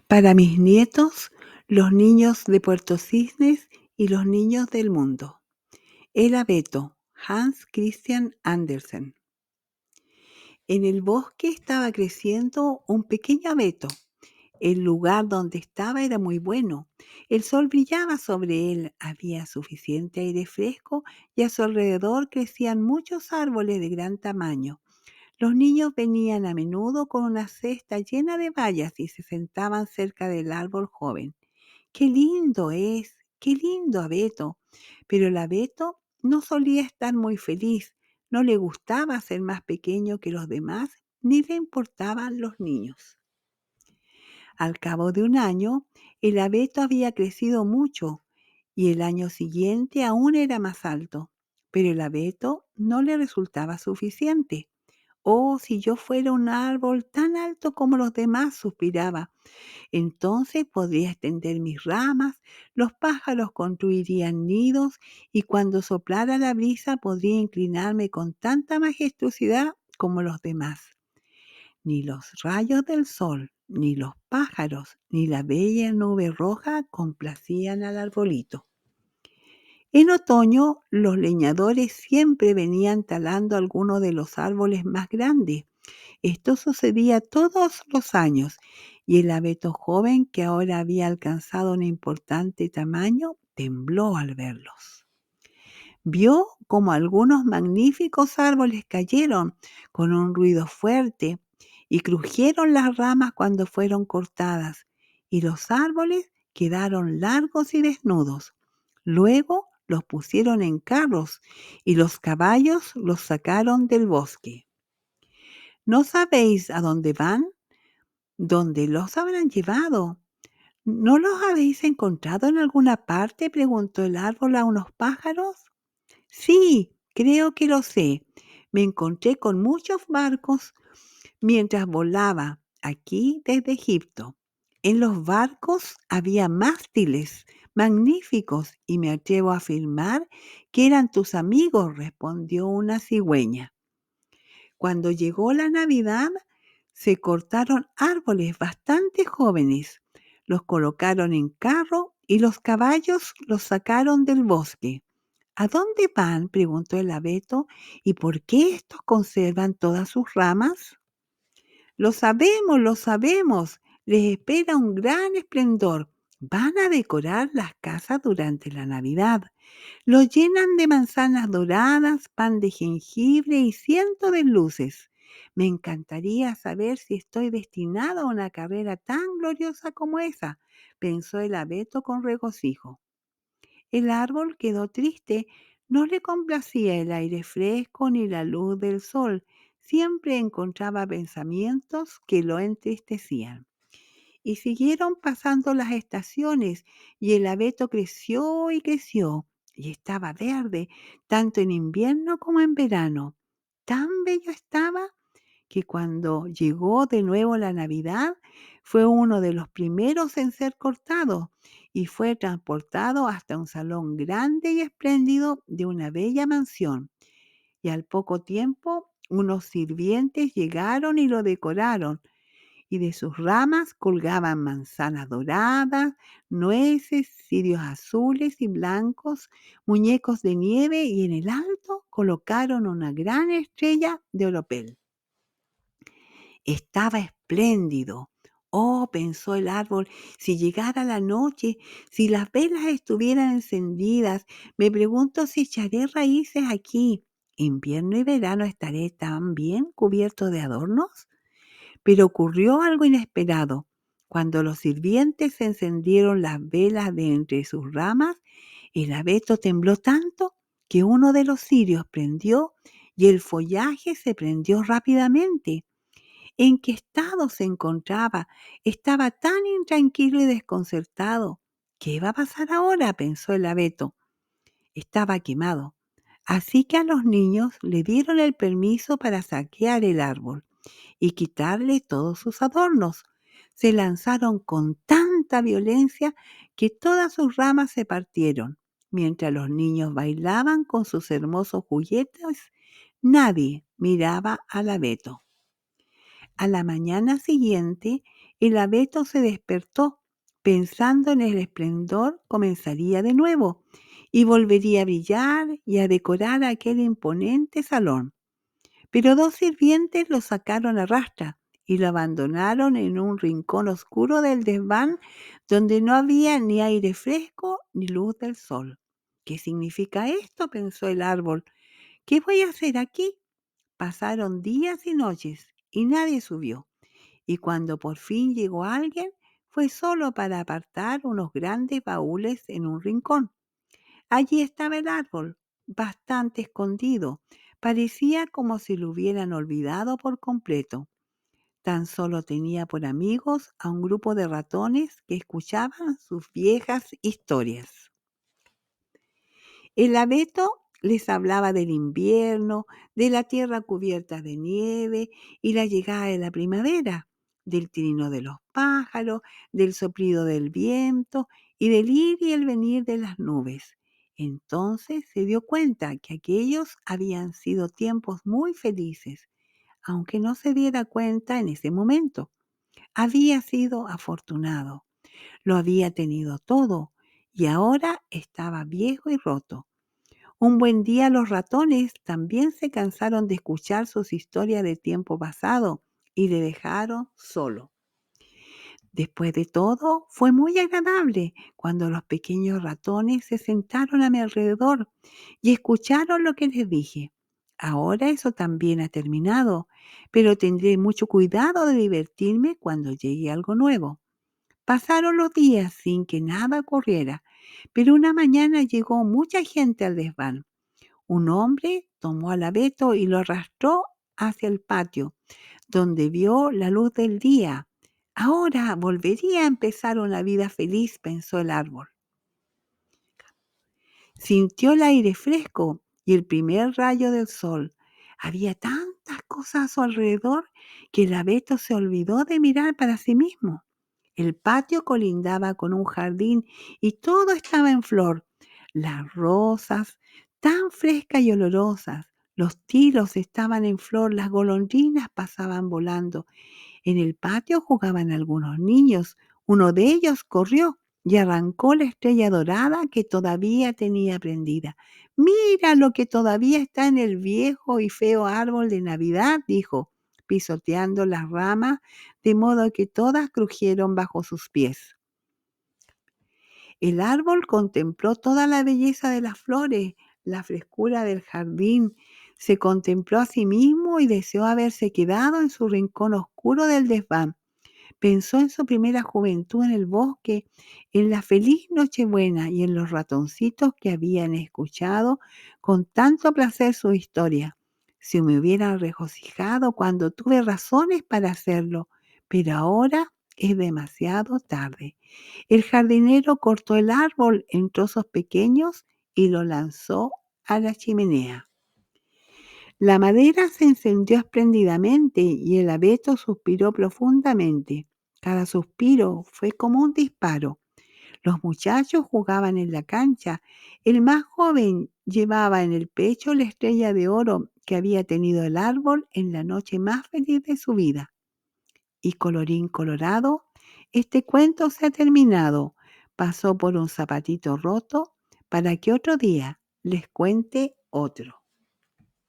Para mis nietos, los niños de Puerto Cisnes y los niños del mundo. El abeto, Hans Christian Andersen. En el bosque estaba creciendo un pequeño abeto. El lugar donde estaba era muy bueno. El sol brillaba sobre él, había suficiente aire fresco y a su alrededor crecían muchos árboles de gran tamaño. Los niños venían a menudo con una cesta llena de bayas y se sentaban cerca del árbol joven. ¡Qué lindo es! ¡Qué lindo abeto! Pero el abeto no solía estar muy feliz, no le gustaba ser más pequeño que los demás, ni le importaban los niños. Al cabo de un año, el abeto había crecido mucho y el año siguiente aún era más alto, pero el abeto no le resultaba suficiente. «Oh, si yo fuera un árbol tan alto como los demás», suspiraba. «Entonces podría extender mis ramas, los pájaros construirían nidos y cuando soplara la brisa podría inclinarme con tanta majestuosidad como los demás». Ni los rayos del sol, ni los pájaros, ni la bella nube roja complacían al arbolito. En otoño, los leñadores siempre venían talando algunos de los árboles más grandes. Esto sucedía todos los años, y el abeto joven, que ahora había alcanzado un importante tamaño, tembló al verlos. Vio como algunos magníficos árboles cayeron con un ruido fuerte y crujieron las ramas cuando fueron cortadas, y los árboles quedaron largos y desnudos. Luego los pusieron en carros y los caballos los sacaron del bosque. ¿No sabéis a dónde van? ¿Dónde los habrán llevado? ¿No los habéis encontrado en alguna parte?, preguntó el árbol a unos pájaros. Sí, creo que lo sé. Me encontré con muchos barcos mientras volaba aquí desde Egipto. En los barcos había mástiles magníficos y me atrevo a afirmar que eran tus amigos, respondió una cigüeña. Cuando llegó la Navidad, se cortaron árboles bastante jóvenes, los colocaron en carro y los caballos los sacaron del bosque. ¿A dónde van?, preguntó el abeto. ¿Y por qué estos conservan todas sus ramas? Lo sabemos. Les espera un gran esplendor. Van a decorar las casas durante la Navidad. Lo llenan de manzanas doradas, pan de jengibre y cientos de luces. Me encantaría saber si estoy destinado a una carrera tan gloriosa como esa, pensó el abeto con regocijo. El árbol quedó triste, no le complacía el aire fresco ni la luz del sol, siempre encontraba pensamientos que lo entristecían. Y siguieron pasando las estaciones y el abeto creció y creció y estaba verde, tanto en invierno como en verano. Tan bello estaba que cuando llegó de nuevo la Navidad, fue uno de los primeros en ser cortado y fue transportado hasta un salón grande y espléndido de una bella mansión. Y al poco tiempo, unos sirvientes llegaron y lo decoraron, y de sus ramas colgaban manzanas doradas, nueces, cirios azules y blancos, muñecos de nieve, y en el alto colocaron una gran estrella de oropel. Estaba espléndido. Oh, pensó el árbol, si llegara la noche, si las velas estuvieran encendidas, me pregunto si echaré raíces aquí. ¿Invierno y verano estaré tan bien cubierto de adornos? Pero ocurrió algo inesperado. Cuando los sirvientes encendieron las velas de entre sus ramas, el abeto tembló tanto que uno de los cirios prendió y el follaje se prendió rápidamente. ¿En qué estado se encontraba? Estaba tan intranquilo y desconcertado. ¿Qué va a pasar ahora?, pensó el abeto. Estaba quemado. Así que a los niños le dieron el permiso para saquear el árbol y quitarle todos sus adornos. Se lanzaron con tanta violencia que todas sus ramas se partieron. Mientras los niños bailaban con sus hermosos juguetes, nadie miraba al abeto. A la mañana siguiente, El abeto se despertó, pensando en el esplendor comenzaría de nuevo y volvería a brillar y a decorar aquel imponente salón. Pero dos sirvientes lo sacaron a rastras y lo abandonaron en un rincón oscuro del desván donde no había ni aire fresco ni luz del sol. ¿Qué significa esto?, pensó el árbol. ¿Qué voy a hacer aquí? Pasaron días y noches y nadie subió. Y cuando por fin llegó alguien, fue solo para apartar unos grandes baúles en un rincón. Allí estaba el árbol, bastante escondido. Parecía como si lo hubieran olvidado por completo. Tan solo tenía por amigos a un grupo de ratones que escuchaban sus viejas historias. El abeto les hablaba del invierno, de la tierra cubierta de nieve y la llegada de la primavera, del trino de los pájaros, del soplido del viento y del ir y el venir de las nubes. Entonces se dio cuenta que aquellos habían sido tiempos muy felices, aunque no se diera cuenta en ese momento. Había sido afortunado, lo había tenido todo y ahora estaba viejo y roto. Un buen día los ratones también se cansaron de escuchar sus historias de tiempo pasado y le dejaron solo. Después de todo, fue muy agradable cuando los pequeños ratones se sentaron a mi alrededor y escucharon lo que les dije. Ahora eso también ha terminado, pero tendré mucho cuidado de divertirme cuando llegue algo nuevo. Pasaron los días sin que nada ocurriera, pero una mañana llegó mucha gente al desván. Un hombre tomó al abeto y lo arrastró hacia el patio, donde vio la luz del día. Ahora volvería a empezar una vida feliz, pensó el árbol. Sintió el aire fresco y el primer rayo del sol. Había tantas cosas a su alrededor que el abeto se olvidó de mirar para sí mismo. El patio colindaba con un jardín y todo estaba en flor. Las rosas, tan frescas y olorosas, los tilos estaban en flor, las golondrinas pasaban volando. En el patio jugaban algunos niños. Uno de ellos corrió y arrancó la estrella dorada que todavía tenía prendida. «Mira lo que todavía está en el viejo y feo árbol de Navidad», dijo, pisoteando las ramas, de modo que todas crujieron bajo sus pies. El árbol contempló toda la belleza de las flores, la frescura del jardín. Se contempló a sí mismo y deseó haberse quedado en su rincón oscuro del desván. Pensó en su primera juventud en el bosque, en la feliz Nochebuena y en los ratoncitos que habían escuchado con tanto placer su historia. Si me hubiera regocijado cuando tuve razones para hacerlo, pero ahora es demasiado tarde. El jardinero cortó el árbol en trozos pequeños y lo lanzó a la chimenea. La madera se encendió espléndidamente y el abeto suspiró profundamente. Cada suspiro fue como un disparo. Los muchachos jugaban en la cancha. El más joven llevaba en el pecho la estrella de oro que había tenido el árbol en la noche más feliz de su vida. Y colorín colorado, este cuento se ha terminado. Pasó por un zapatito roto para que otro día les cuente otro.